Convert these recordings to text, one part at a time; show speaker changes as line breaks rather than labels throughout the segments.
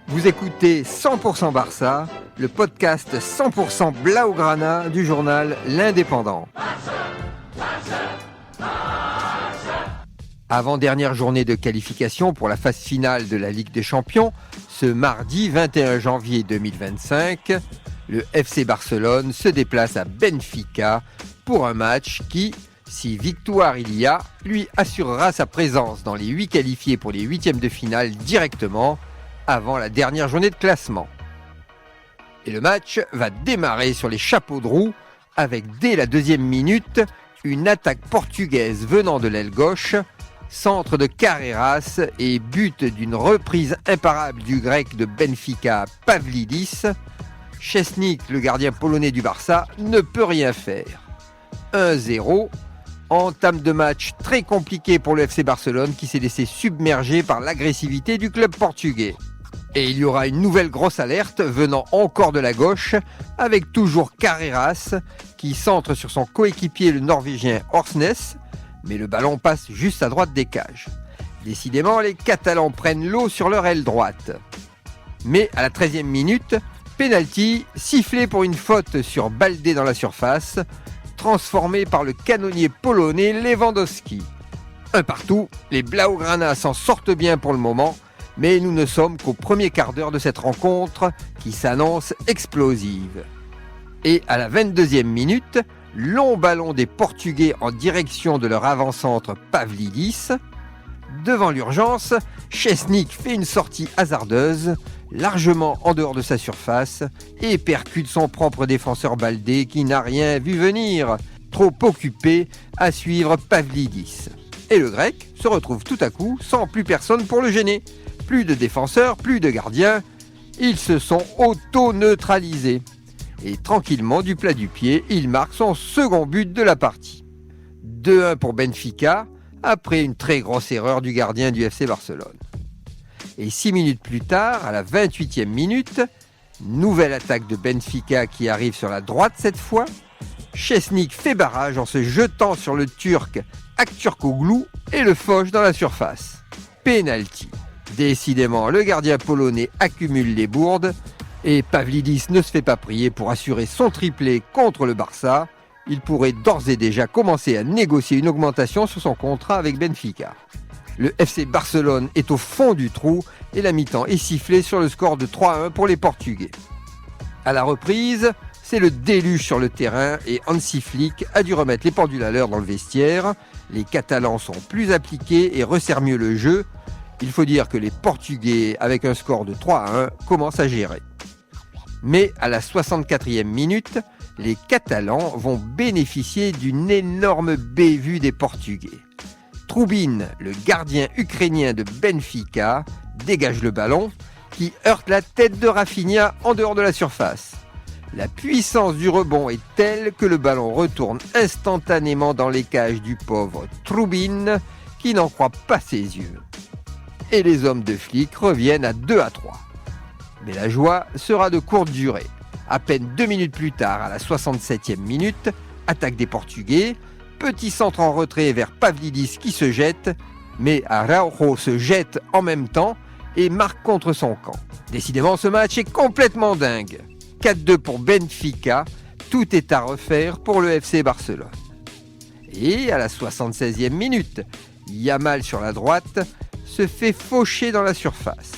Vous écoutez 100% Barça, le podcast 100% Blaugrana du journal L'Indépendant. Avant-dernière journée de qualification pour la phase finale de la Ligue des Champions, ce mardi 21 janvier 2025, le FC Barcelone se déplace à Benfica pour un match qui, si victoire il y a, lui assurera sa présence dans les 8 qualifiés pour les huitièmes de finale directement avant la dernière journée de classement. Et le match va démarrer sur les chapeaux de roue avec dès la deuxième minute une attaque portugaise venant de l'aile gauche, centre de Carreras et but d'une reprise imparable du grec de Benfica Pavlidis. Szczęsnik, le gardien polonais du Barça, ne peut rien faire. 1-0, entame de match très compliqué pour le FC Barcelone qui s'est laissé submerger par l'agressivité du club portugais. Et il y aura une nouvelle grosse alerte venant encore de la gauche avec toujours Carreras qui centre sur son coéquipier le Norvégien Orsnes, mais le ballon passe juste à droite des cages. Décidément, les Catalans prennent l'eau sur leur aile droite. Mais à la 13e minute, pénalty, sifflé pour une faute sur Baldé dans la surface, transformé par le canonnier polonais Lewandowski. Un partout, les Blaugrana s'en sortent bien pour le moment, mais nous ne sommes qu'au premier quart d'heure de cette rencontre qui s'annonce explosive. Et à la 22e minute, long ballon des Portugais en direction de leur avant-centre Pavlidis. Devant l'urgence, Szczęsnik fait une sortie hasardeuse, largement en dehors de sa surface, et percute son propre défenseur Baldé qui n'a rien vu venir, trop occupé à suivre Pavlidis. Et le grec se retrouve tout à coup sans plus personne pour le gêner. Plus de défenseurs, plus de gardiens, ils se sont auto-neutralisés. Et tranquillement, du plat du pied, il marque son second but de la partie. 2-1 pour Benfica, après une très grosse erreur du gardien du FC Barcelone. Et 6 minutes plus tard, à la 28e minute, nouvelle attaque de Benfica qui arrive sur la droite cette fois. Szczęsnik fait barrage en se jetant sur le Turc Aktürkoğlu et le fauche dans la surface. Penalty. Décidément, le gardien polonais accumule les bourdes et Pavlidis ne se fait pas prier pour assurer son triplé contre le Barça. Il pourrait d'ores et déjà commencer à négocier une augmentation sur son contrat avec Benfica. Le FC Barcelone est au fond du trou et la mi-temps est sifflée sur le score de 3-1 pour les Portugais. À la reprise, c'est le déluge sur le terrain et Hansi Flick a dû remettre les pendules à l'heure dans le vestiaire. Les Catalans sont plus appliqués et resserrent mieux le jeu. Il faut dire que les Portugais, avec un score de 3-1, commencent à gérer. Mais à la 64e minute, les Catalans vont bénéficier d'une énorme bévue des Portugais. Troubin, le gardien ukrainien de Benfica, dégage le ballon qui heurte la tête de Rafinha en dehors de la surface. La puissance du rebond est telle que le ballon retourne instantanément dans les cages du pauvre Troubin qui n'en croit pas ses yeux. Et les hommes de Flick reviennent à 2-3. Mais la joie sera de courte durée. À peine 2 minutes plus tard, à la 67e minute, attaque des Portugais, petit centre en retrait vers Pavlidis qui se jette, mais Araujo se jette en même temps et marque contre son camp. Décidément, ce match est complètement dingue. 4-2 pour Benfica, tout est à refaire pour le FC Barcelone. Et à la 76e minute, Yamal sur la droite se fait faucher dans la surface.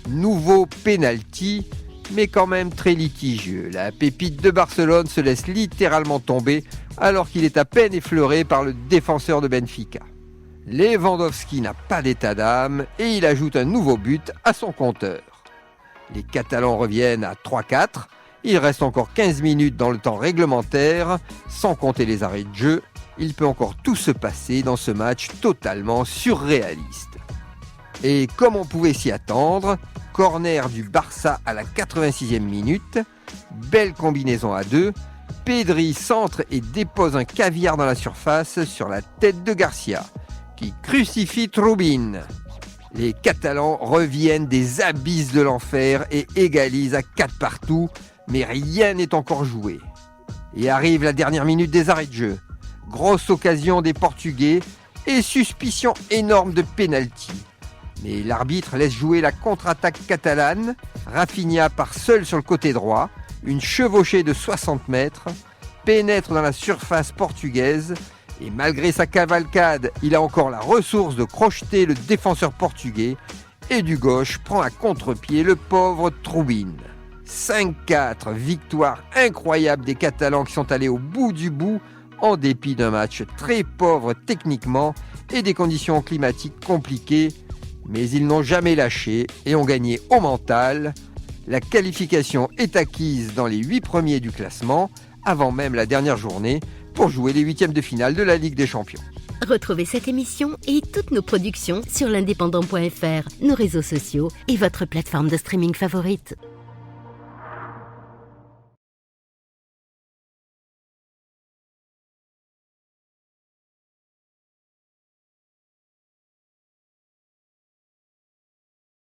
Nouveau penalty, mais quand même très litigieux. La pépite de Barcelone se laisse littéralement tomber alors qu'il est à peine effleuré par le défenseur de Benfica. Lewandowski n'a pas d'état d'âme et il ajoute un nouveau but à son compteur. Les Catalans reviennent à 3-4. Il reste encore 15 minutes dans le temps réglementaire, sans compter les arrêts de jeu. Il peut encore tout se passer dans ce match totalement surréaliste. Et comme on pouvait s'y attendre, corner du Barça à la 86e minute, belle combinaison à deux, Pedri centre et dépose un caviar dans la surface sur la tête de Garcia, qui crucifie Troubin. Les Catalans reviennent des abysses de l'enfer et égalisent à 4 partout, mais rien n'est encore joué. Et arrive la dernière minute des arrêts de jeu. Grosse occasion des Portugais et suspicion énorme de pénalty. Mais l'arbitre laisse jouer la contre-attaque catalane. Rafinha part seul sur le côté droit. Une chevauchée de 60 mètres. Pénètre dans la surface portugaise. Et malgré sa cavalcade, il a encore la ressource de crocheter le défenseur portugais. Et du gauche prend à contre-pied le pauvre Troubine. 5-4, victoire incroyable des Catalans qui sont allés au bout du bout en dépit d'un match très pauvre techniquement et des conditions climatiques compliquées. Mais ils n'ont jamais lâché et ont gagné au mental. La qualification est acquise dans les 8 premiers du classement, avant même la dernière journée, pour jouer les huitièmes de finale de la Ligue des Champions.
Retrouvez cette émission et toutes nos productions sur l'indépendant.fr, nos réseaux sociaux et votre plateforme de streaming favorite.